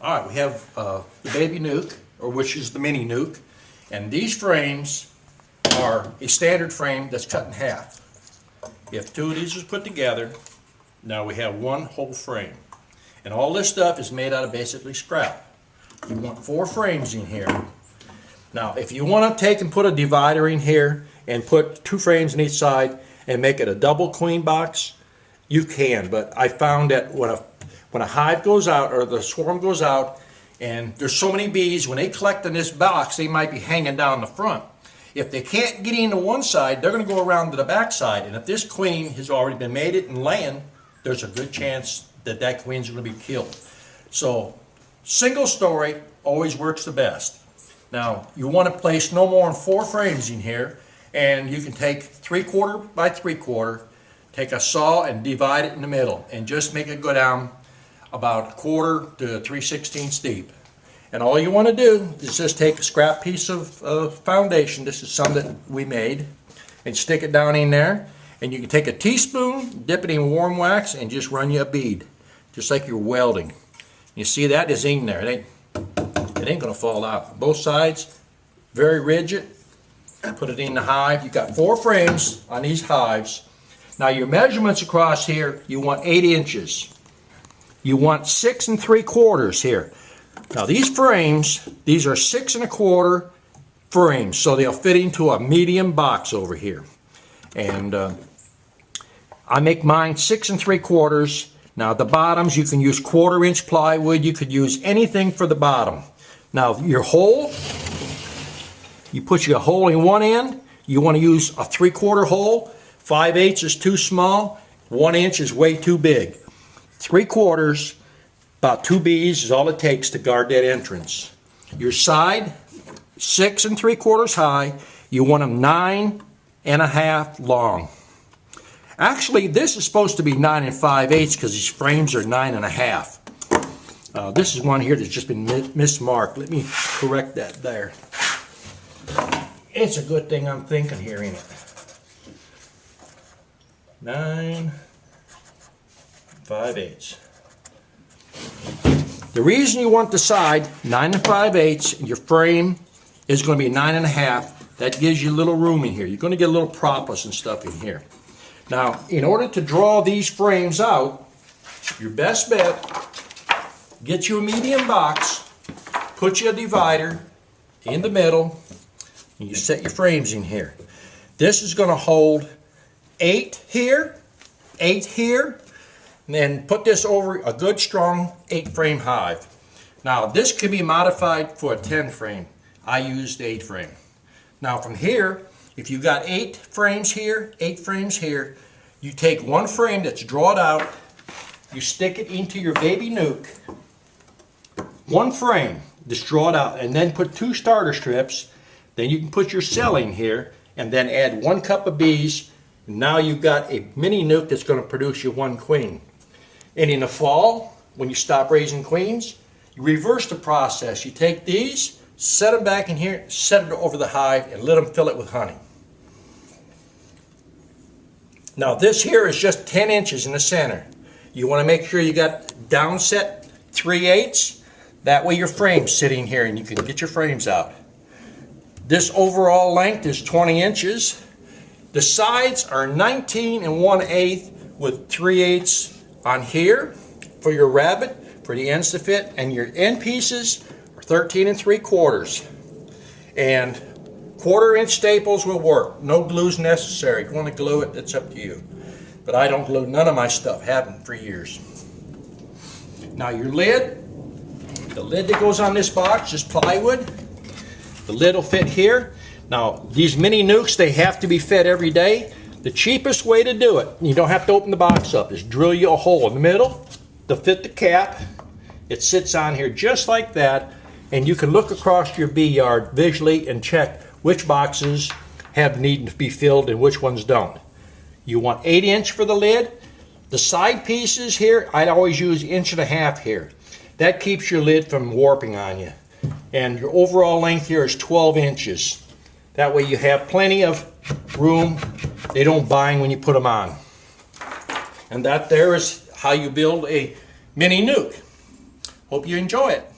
All right, we have the Baby Nuc, or which is the Mini Nuc, and these frames are a standard frame that's cut in half. If two of these is put together, now we have one whole frame. And all this stuff is made out of basically scrap. You want 4 frames in here. Now, if you want to take and put a divider in here and put 2 frames on each side and make it a double queen box, you can. But I found that when a hive goes out, or the swarm goes out, and there's so many bees, when they collect in this box, they might be hanging down the front. If they can't get into one side, they're going to go around to the back side. And if this queen has already been mated and laying, there's a good chance that that queen's going to be killed. So, single story always works the best. Now, you want to place no more than 4 frames in here, and you can take 3/4 by 3/4, take a saw and divide it in the middle, and just make it go down about 1/4 to 3/16 deep. And all you want to do is just take a scrap piece of foundation, this is some that we made, and stick it down in there. And you can take a teaspoon, dip it in warm wax, and just run you a bead, just like you're welding. You see that is in there. It ain't going to fall out. Both sides, very rigid. Put it in the hive. You got 4 frames on these hives. Now your measurements across here, you want 8 inches. You want 6 3/4 here. Now these frames, these are 6 1/4 frames, so they'll fit into a medium box over here. And I make mine 6 3/4. Now the bottoms, you can use 1/4 inch plywood. You could use anything for the bottom. Now your hole, you put your hole in one end. You want to use a 3/4 hole. 5/8 is too small. 1 inch is way too big. 3/4, about 2 bees is all it takes to guard that entrance. Your side, 6 3/4 high. You want them 9 1/2 long. Actually, this is supposed to be 9 5/8 because these frames are 9 1/2. This is one here that's just been mismarked. Let me correct that there. It's a good thing I'm thinking here, ain't it? 9 5/8. The reason you want the side 9 5/8, your frame is going to be 9 1/2. That gives you a little room in here. You're going to get a little propolis and stuff in here. Now, in order to draw these frames out, your best bet, get you a medium box, put you a divider in the middle, and you set your frames in here. This is going to hold 8 here, 8 here, and then put this over a good strong 8-frame hive. Now, this can be modified for a 10 frame. I used 8 frame. Now from here, if you got 8 frames here, 8 frames here, you take 1 frame that's drawn out, you stick it into your Baby Nuc, 1 frame that's drawn out, and then put 2 starter strips. Then you can put your cell in here, and then add 1 cup of bees. And now you've got a Mini Nuc that's going to produce you 1 queen. And in the fall, when you stop raising queens, you reverse the process. You take these, set them back in here, set it over the hive, and let them fill it with honey. Now this here is just 10 inches in the center. You want to make sure you got downset 3/8. That way your frame's sitting here and you can get your frames out. This overall length is 20 inches. The sides are 19 1/8 with 3/8 on here for your rabbit, for the ends to fit, and your end pieces are 13 3/4. And 1/4 inch staples will work. No glue's necessary. If you want to glue it, it's up to you. But I don't glue none of my stuff. Haven't for years. Now your lid, the lid that goes on this box is plywood. The lid will fit here. Now these Mini Nucs, they have to be fed every day. The cheapest way to do it, you don't have to open the box up, is drill you a hole in the middle to fit the cap. It sits on here just like that, and you can look across your bee yard visually and check which boxes have need to be filled and which ones don't. You want 8 inch for the lid. The side pieces here, I'd always use 1.5 inches here. That keeps your lid from warping on you. And your overall length here is 12 inches. That way you have plenty of room. They don't bind when you put them on. And that there is how you build a Mini Nuc. Hope you enjoy it.